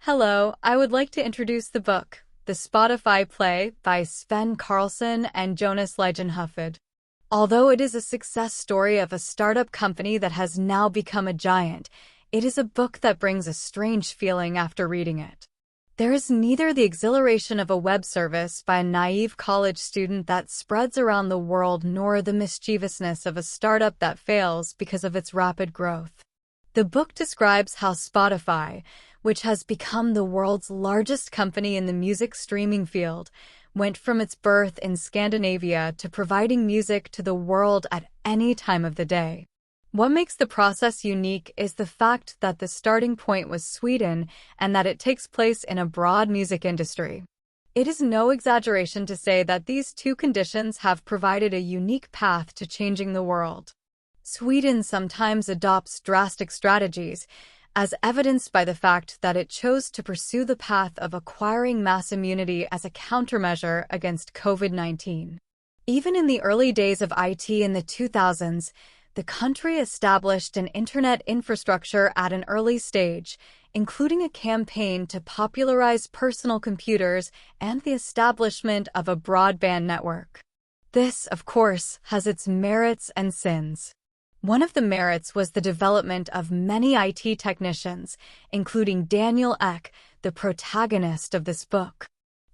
Hello, I would like to introduce the book, The Spotify Play by Sven Carlsson and Jonas Leijonhufvud. Although it is a success story of a startup company that has now become a giant, it is a book that brings a strange feeling after reading it. There is neither the exhilaration of a web service by a naive college student that spreads around the world nor the mischievousness of a startup that fails because of its rapid growth. The book describes how Spotify, which has become the world's largest company in the music streaming field, went from its birth in Scandinavia to providing music to the world at any time of the day. What makes the process unique is the fact that the starting point was Sweden and that it takes place in a broad music industry. It is no exaggeration to say that these two conditions have provided a unique path to changing the world. Sweden sometimes adopts drastic strategies, as evidenced by the fact that it chose to pursue the path of acquiring mass immunity as a countermeasure against COVID-19. Even in the early days of IT in the 2000s, the country established an internet infrastructure at an early stage, including a campaign to popularize personal computers and the establishment of a broadband network. This, of course, has its merits and sins. One of the merits was the development of many IT technicians, including Daniel Ek, the protagonist of this book.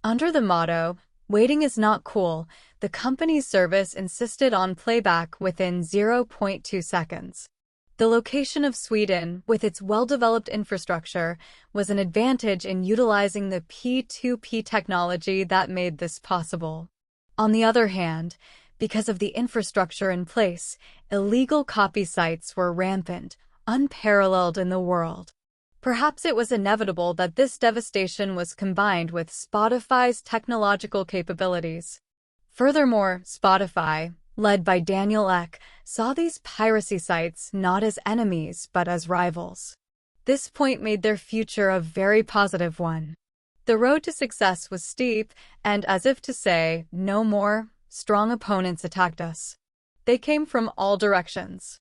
Under the motto, "Waiting is not cool," the company's service insisted on playback within 0.2 seconds. The location of Sweden, with its well-developed infrastructure, was an advantage in utilizing the P2P technology that made this possible. On the other hand, because of the infrastructure in place, illegal copy sites were rampant, unparalleled in the world. Perhaps it was inevitable that this devastation was combined with Spotify's technological capabilities. Furthermore, Spotify, led by Daniel Ek, saw these piracy sites not as enemies but as rivals. This point made their future a very positive one. The road to success was steep, and as if to say, no more, strong opponents attacked us. They came from all directions.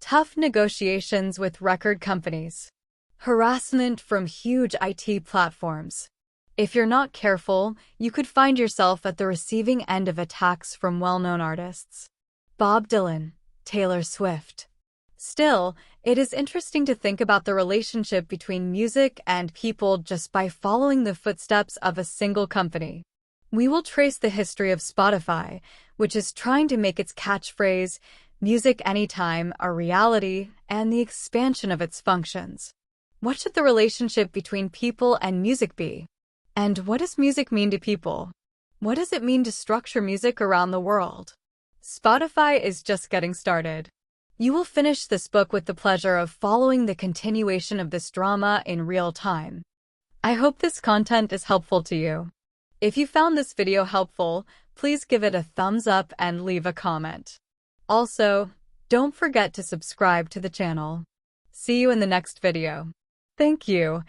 Tough negotiations with record companies. Harassment from huge IT platforms. If you're not careful, you could find yourself at the receiving end of attacks from well-known artists. Bob Dylan, Taylor Swift. Still, it is interesting to think about the relationship between music and people just by following the footsteps of a single company. We will trace the history of Spotify, which is trying to make its catchphrase, "Music anytime," a reality, and the expansion of its functions. What should the relationship between people and music be? And what does music mean to people? What does it mean to structure music around the world? Spotify is just getting started. You will finish this book with the pleasure of following the continuation of this drama in real time. I hope this content is helpful to you. If you found this video helpful, please give it a thumbs up and leave a comment. Also, don't forget to subscribe to the channel. See you in the next video. Thank you.